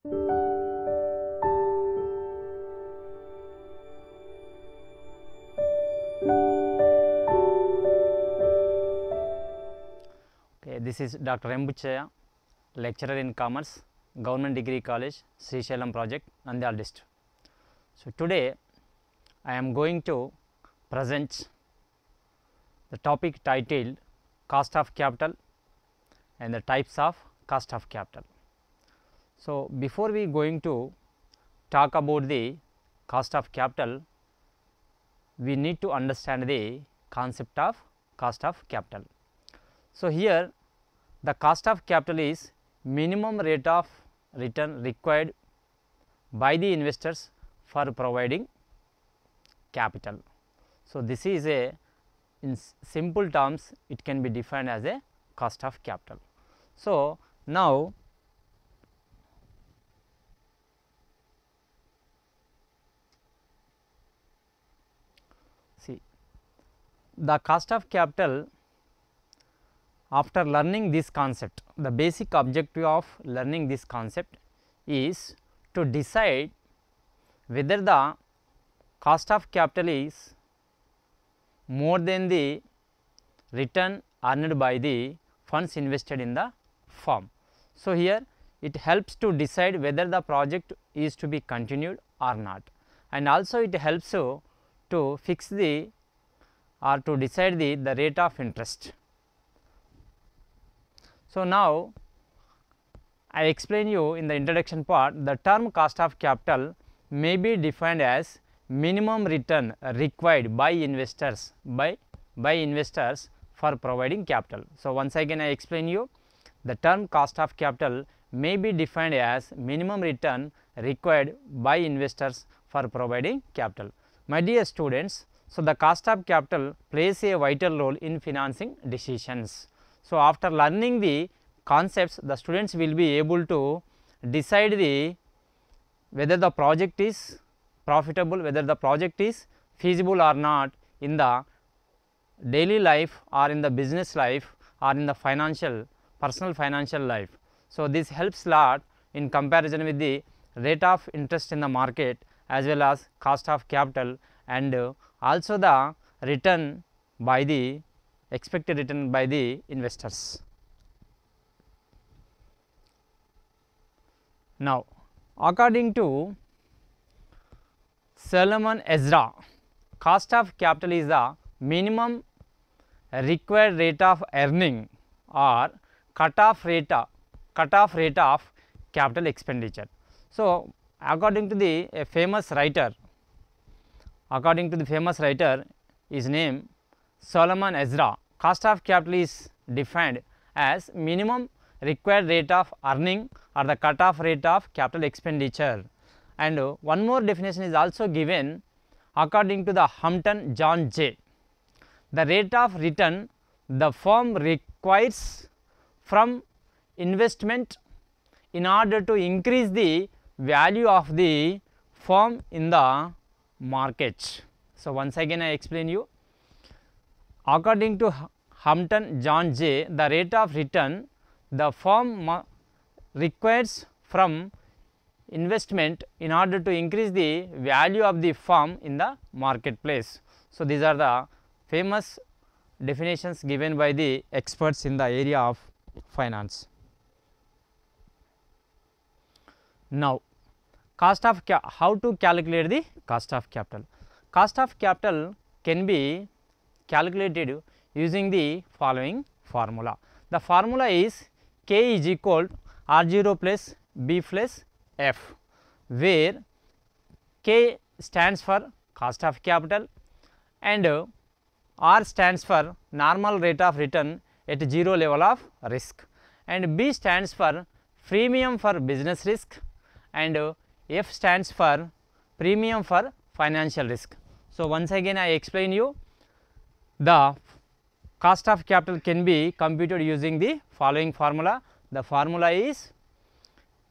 Okay, this is Dr. M. Buchaya, lecturer in Commerce, Government Degree College, Srisailam Project, Nandyal District. So, today I am going to present the topic titled Cost of Capital and the types of cost of capital. So, before we going to talk about the cost of capital, we need to understand the concept of cost of capital. So, here the cost of capital is minimum rate of return required by the investors for providing capital. So, this is a, in simple terms, it can be defined as a cost of capital. So, now see the cost of capital. After learning this concept, the basic objective of learning this concept is to decide whether the cost of capital is more than the return earned by the funds invested in the firm. So, here it helps to decide whether the project is to be continued or not, and also it helps to fix the or to decide the rate of interest. So, now I explain you in the introduction part, the term cost of capital may be defined as minimum return required by investors for providing capital. So, once again I explain you, the term cost of capital may be defined as minimum return required by investors for providing capital. My dear students, so the cost of capital plays a vital role in financing decisions. So, after learning the concepts, the students will be able to decide the whether the project is profitable, whether the project is feasible or not in the daily life or in the business life or in the personal financial life. So, this helps lot in comparison with the rate of interest in the market as well as cost of capital, and also the return by the expected return by the investors. Now, according to Salomon Ezra, cost of capital is the minimum required rate of earning or cutoff rate of capital expenditure. So, according to the famous writer, his name Salomon Ezra, cost of capital is defined as minimum required rate of earning or the cutoff rate of capital expenditure. And one more definition is also given according to the Hampton John Jay. The rate of return the firm requires from investment in order to increase the value of the firm in the market. So, once again I explain you, according to Hampton John Jay, the rate of return the firm requires from investment in order to increase the value of the firm in the marketplace. So, these are the famous definitions given by the experts in the area of finance. Now, how to calculate the cost of capital? Cost of capital can be calculated using the following formula. The formula is K is equal R0 plus B plus F, where K stands for cost of capital and R stands for normal rate of return at 0 level of risk, and B stands for premium for business risk, and F stands for premium for financial risk. So, once again I explain you, the cost of capital can be computed using the following formula. The formula is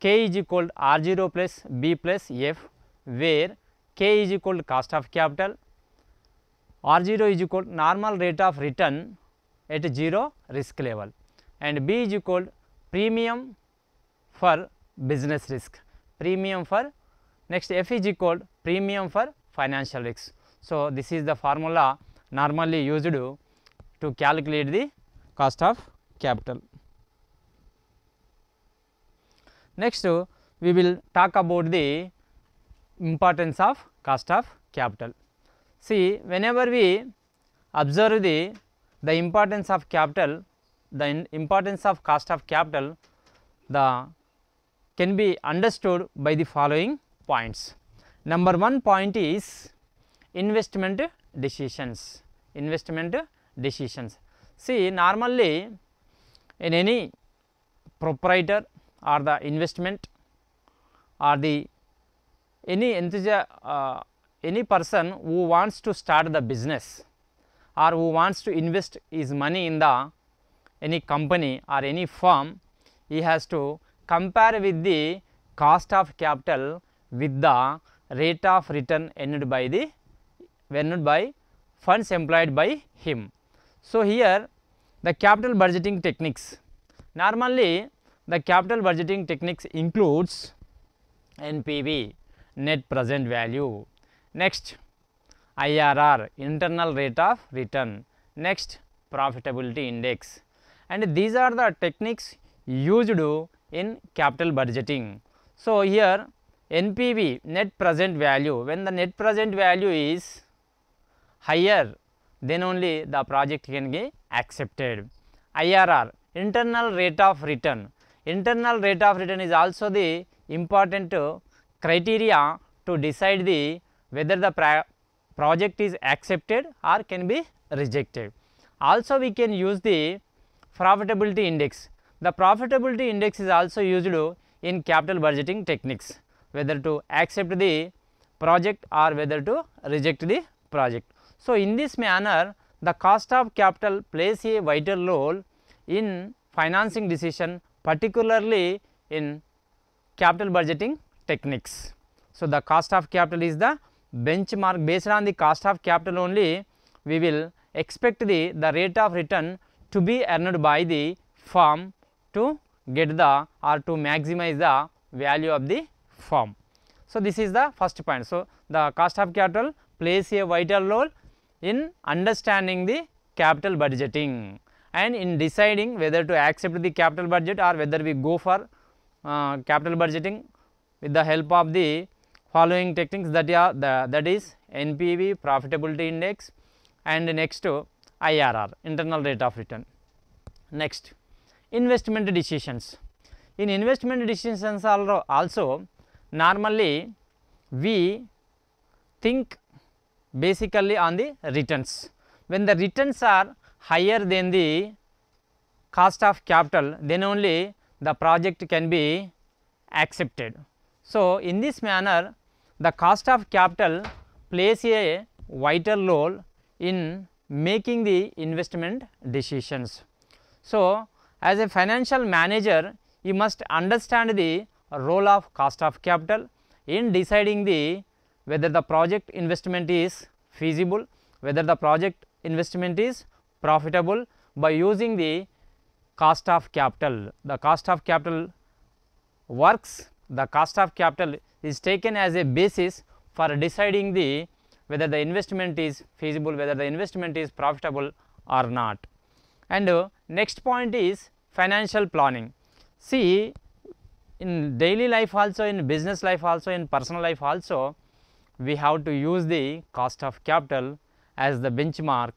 K is equal to R0 plus B plus F, where K is equal to cost of capital, R0 is equal to normal rate of return at 0 risk level, and B is equal to premium for business risk. premium for, next F is equal premium for financial risks. So, this is the formula normally used to calculate the cost of capital. Next, we will talk about the importance of cost of capital. See, whenever we observe the importance of capital, the importance of cost of capital, the can be understood by the following points. Number one point is investment decisions. Investment decisions. See, normally in any proprietor or the investment or the any person who wants to start the business or who wants to invest his money in the any company or any firm, he has to compare with the cost of capital with the rate of return earned by funds employed by him. So, here the capital budgeting techniques, normally the capital budgeting techniques includes NPV, net present value, next IRR, internal rate of return, next profitability index, and these are the techniques used in capital budgeting. So, here NPV, net present value, when the net present value is higher, then only the project can be accepted. IRR, internal rate of return, internal rate of return is also the important criteria to decide the whether the project is accepted or can be rejected. Also, we can use the profitability index. The profitability index is also used in capital budgeting techniques, whether to accept the project or whether to reject the project. So, in this manner the cost of capital plays a vital role in financing decision, particularly in capital budgeting techniques. So, the cost of capital is the benchmark. Based on the cost of capital only we will expect the rate of return to be earned by the firm to get the or to maximize the value of the firm. So, this is the first point. So, the cost of capital plays a vital role in understanding the capital budgeting and in deciding whether to accept the capital budget or whether we go for capital budgeting with the help of the following techniques, that is NPV, profitability index, and next IRR, internal rate of return. Next, investment decisions. In investment decisions also normally we think basically on the returns. When the returns are higher than the cost of capital, then only the project can be accepted. So, in this manner the cost of capital plays a vital role in making the investment decisions. So, as a financial manager, you must understand the role of cost of capital in deciding the whether the project investment is feasible, whether the project investment is profitable by using the cost of capital. The cost of capital works, the cost of capital is taken as a basis for deciding the whether the investment is feasible, whether the investment is profitable or not. And next point is financial planning. See, in daily life also, in business life also, in personal life also, we have to use the cost of capital as the benchmark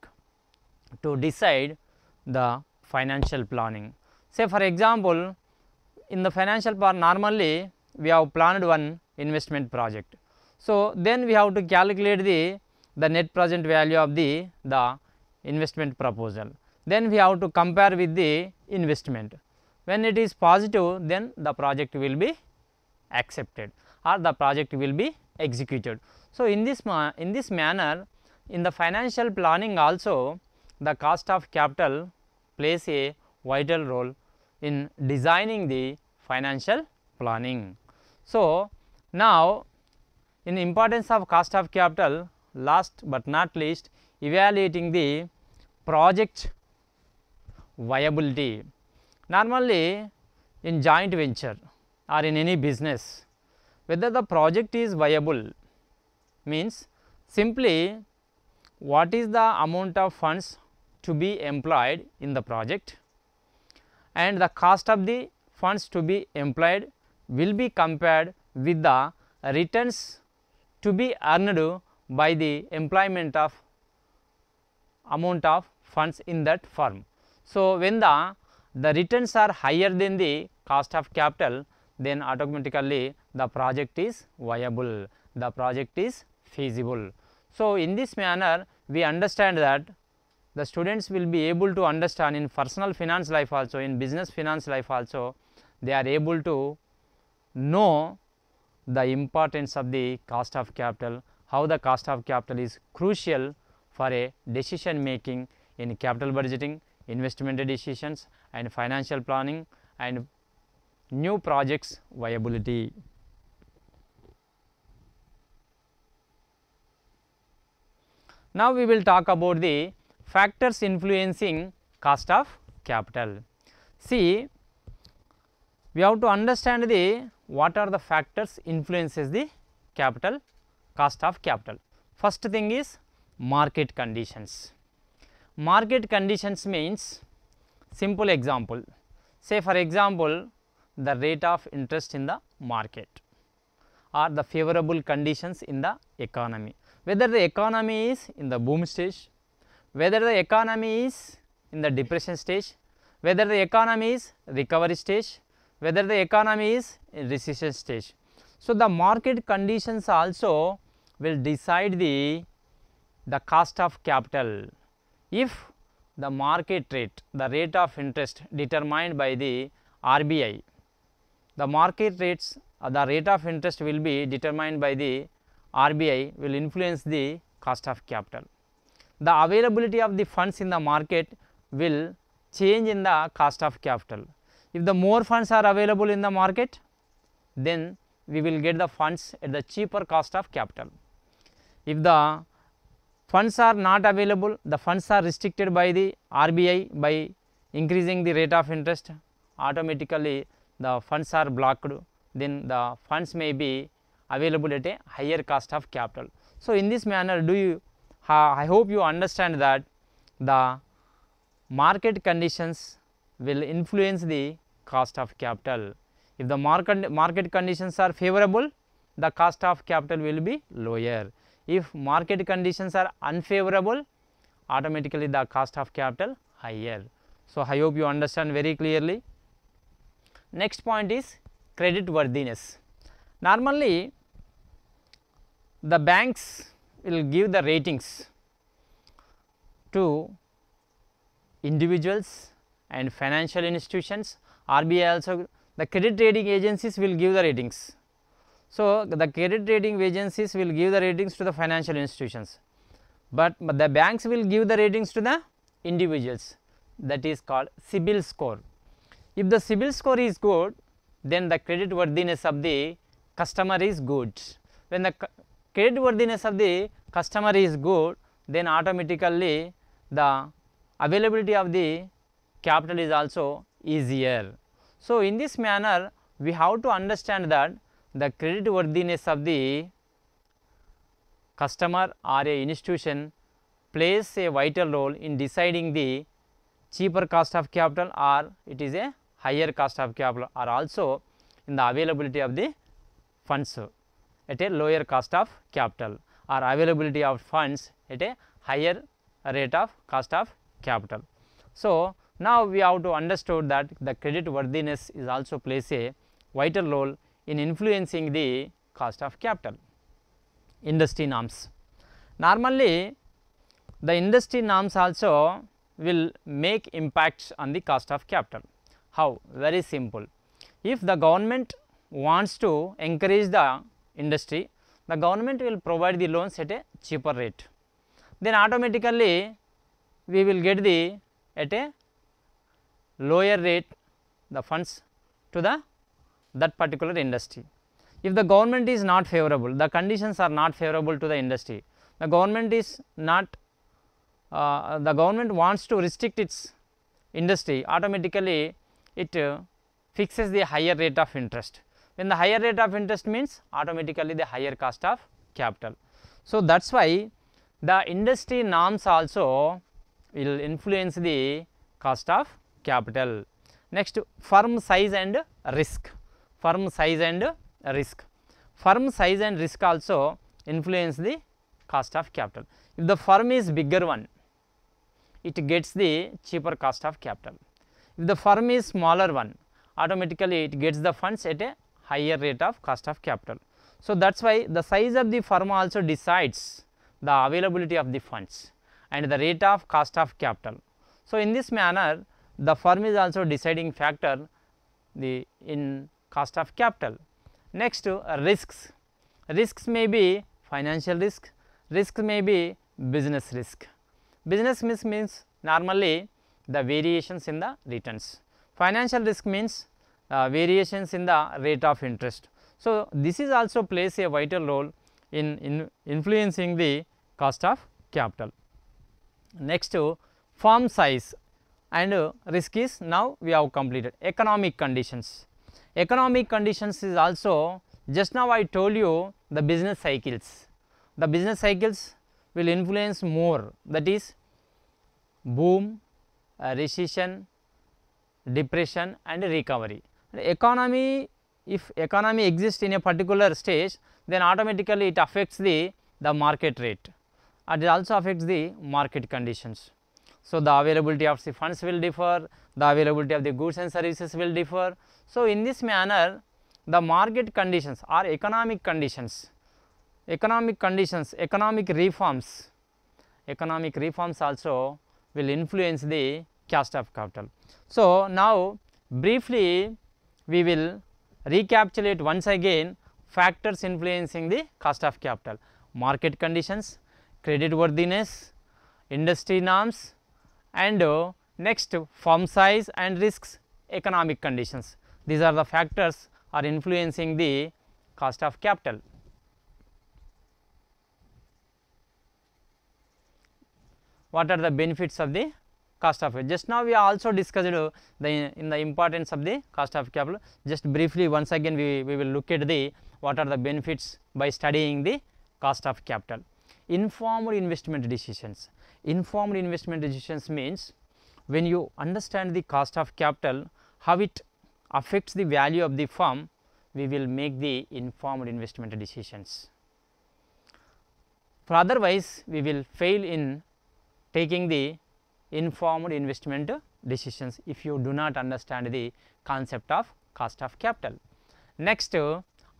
to decide the financial planning. Say for example, in the financial plan normally we have planned one investment project. So, then we have to calculate the net present value of the investment proposal. Then we have to compare with the investment. When it is positive, then the project will be accepted or the project will be executed. So, in this manner, in the financial planning also the cost of capital plays a vital role in designing the financial planning. So, now in importance of cost of capital, last but not least, evaluating the project viability. Normally in joint venture or in any business, whether the project is viable means simply what is the amount of funds to be employed in the project, and the cost of the funds to be employed will be compared with the returns to be earned by the employment of amount of funds in that firm. So, when the returns are higher than the cost of capital, then automatically the project is viable, the project is feasible. So, in this manner we understand that the students will be able to understand in personal finance life also, in business finance life also, they are able to know the importance of the cost of capital, how the cost of capital is crucial for a decision making in capital budgeting, investment decisions and financial planning and new projects viability. Now, we will talk about the factors influencing cost of capital. See, we have to understand the what are the factors influences the capital cost of capital. First thing is market conditions. Market conditions means simple example. Say for example, the rate of interest in the market or the favorable conditions in the economy. Whether the economy is in the boom stage, whether the economy is in the depression stage, whether the economy is recovery stage, whether the economy is in recession stage. So, the market conditions also will decide the cost of capital. If the market rate, the rate of interest determined by the RBI, the market rates, the rate of interest will be determined by the RBI will influence the cost of capital. The availability of the funds in the market will change in the cost of capital. If the more funds are available in the market, then we will get the funds at the cheaper cost of capital. If the funds are not available, the funds are restricted by the RBI by increasing the rate of interest, automatically the funds are blocked, then the funds may be available at a higher cost of capital. So, in this manner I hope you understand that the market conditions will influence the cost of capital. If the market conditions are favorable, the cost of capital will be lower. If market conditions are unfavorable, automatically the cost of capital higher. So, I hope you understand very clearly. Next point is credit worthiness. Normally, the banks will give the ratings to individuals and financial institutions. RBI also, the credit rating agencies will give the ratings. So, the credit rating agencies will give the ratings to the financial institutions, but the banks will give the ratings to the individuals, that is called CIBIL score. If the CIBIL score is good, then the credit worthiness of the customer is good. When the credit worthiness of the customer is good, then automatically the availability of the capital is also easier. So, in this manner we have to understand that the credit worthiness of the customer or a institution plays a vital role in deciding the cheaper cost of capital or it is a higher cost of capital, or also in the availability of the funds at a lower cost of capital or availability of funds at a higher rate of cost of capital. So, now we have to understood that the credit worthiness is also plays a vital role in influencing the cost of capital. Industry norms. Normally, the industry norms also will make impacts on the cost of capital. How? Very simple. If the government wants to encourage the industry, the government will provide the loans at a cheaper rate, then automatically we will get the at a lower rate the funds to that particular industry. If the government is not favorable, the conditions are not favorable to the industry, the government is not the government wants to restrict its industry, automatically it fixes the higher rate of interest. When the higher rate of interest means automatically the higher cost of capital. So, that is why the industry norms also will influence the cost of capital. Next, firm size and risk. Firm size and risk. Firm size and risk also influence the cost of capital. If the firm is bigger one, it gets the cheaper cost of capital. If the firm is smaller one, automatically it gets the funds at a higher rate of cost of capital. So, that is why the size of the firm also decides the availability of the funds and the rate of cost of capital. So, in this manner the firm is also deciding factor in cost of capital. Next, risks. Risks may be financial risk, risks may be business risk. Business risk means normally the variations in the returns. Financial risk means variations in the rate of interest. So, this is also plays a vital role in influencing the cost of capital. Next, firm size and risk is now we have completed. Economic conditions. Economic conditions is also, just now I told you the business cycles. The business cycles will influence more, that is boom, recession, depression and recovery. Economy, if economy exists in a particular stage, then automatically it affects the market rate, and it also affects the market conditions. So, the availability of the funds will differ, the availability of the goods and services will differ. So, in this manner the market conditions or economic conditions, economic reforms also will influence the cost of capital. So, now briefly we will recapitulate once again factors influencing the cost of capital: market conditions, credit worthiness, industry norms, and next firm size and risks, economic conditions. These are the factors are influencing the cost of capital. What are the benefits of the cost of capital? Just now we also discussed the importance of the cost of capital. Just briefly once again we will look at the what are the benefits by studying the cost of capital. Informed investment decisions. Informed investment decisions means when you understand the cost of capital, how it affects the value of the firm, we will make the informed investment decisions. For otherwise we will fail in taking the informed investment decisions if you do not understand the concept of cost of capital. Next,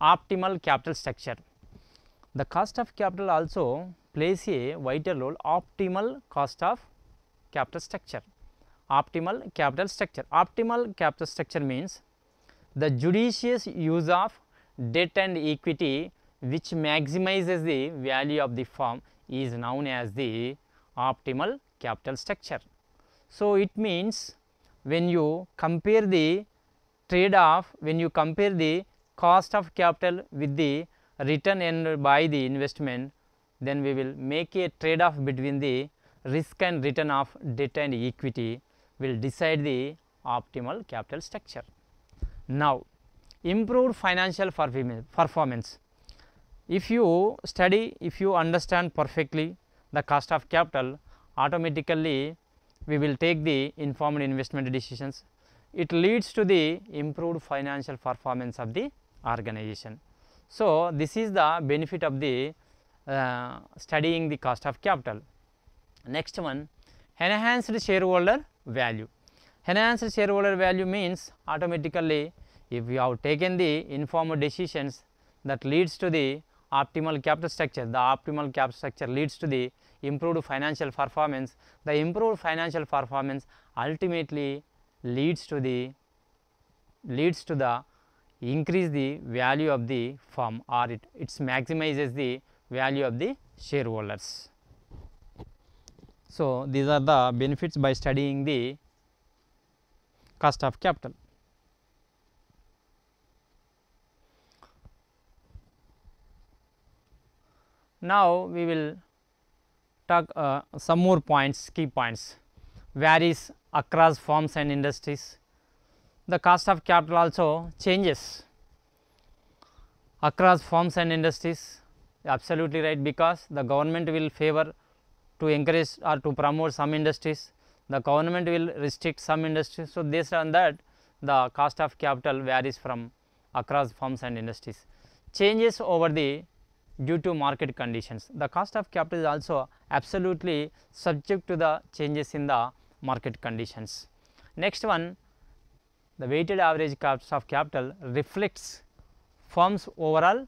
optimal capital structure. The cost of capital also plays a vital role. Optimal cost of capital structure. Optimal capital structure. Optimal capital structure means the judicious use of debt and equity which maximizes the value of the firm is known as the optimal capital structure. So, it means when you compare the trade off, when you compare the cost of capital with the return earned by the investment, then we will make a trade off between the risk and return of debt and equity will decide the optimal capital structure. Now, improved financial performance. If you study, if you understand perfectly the cost of capital, automatically we will take the informed investment decisions. It leads to the improved financial performance of the organization. So, this is the benefit of the studying the cost of capital. Next one, enhanced shareholder value. Enhanced shareholder value means automatically if you have taken the informed decisions, that leads to the optimal capital structure. The optimal capital structure leads to the improved financial performance. The improved financial performance ultimately leads to the increase the value of the firm, or it maximizes the value of the shareholders. So, these are the benefits by studying the cost of capital. Now, we will talk some more points, key points, varies across firms and industries. The cost of capital also changes. across firms and industries, absolutely right, because the government will favor to encourage or to promote some industries, the government will restrict some industries. So, based on that the cost of capital varies from across firms and industries. Changes over the due to market conditions, the cost of capital is also absolutely subject to the changes in the market conditions. Next one, the weighted average cost of capital reflects firm's overall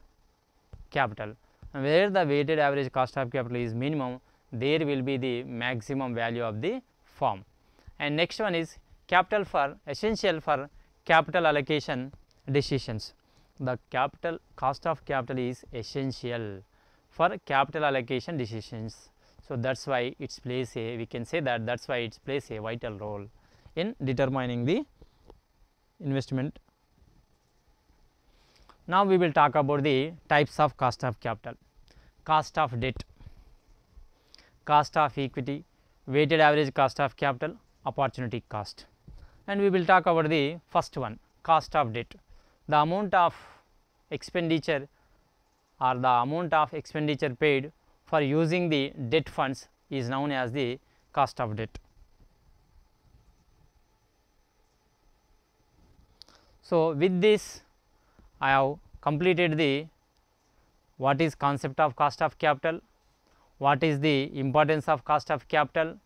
capital, and where the weighted average cost of capital is minimum, there will be the maximum value of the firm. And next one is capital for essential for capital allocation decisions. The capital cost of capital is essential for capital allocation decisions. So, that is why it plays a, we can say that is why it plays a vital role in determining the investment. Now, we will talk about the types of cost of capital: cost of debt, cost of equity, weighted average cost of capital, opportunity cost. And we will talk about the first one, cost of debt. The amount of expenditure or the amount of expenditure paid for using the debt funds is known as the cost of debt. So, with this I have completed the what is concept of cost of capital, what is the importance of cost of capital,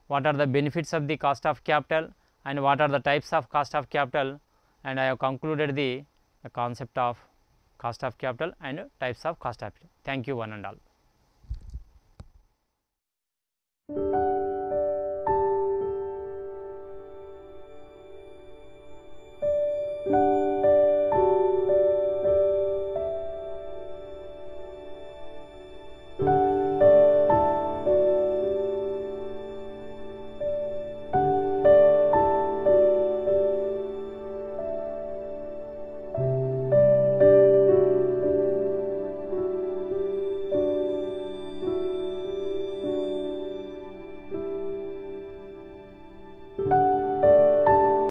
what are the benefits of the cost of capital, and what are the types of cost of capital, and I have concluded the concept of cost of capital and types of cost of capital. Thank you one and all.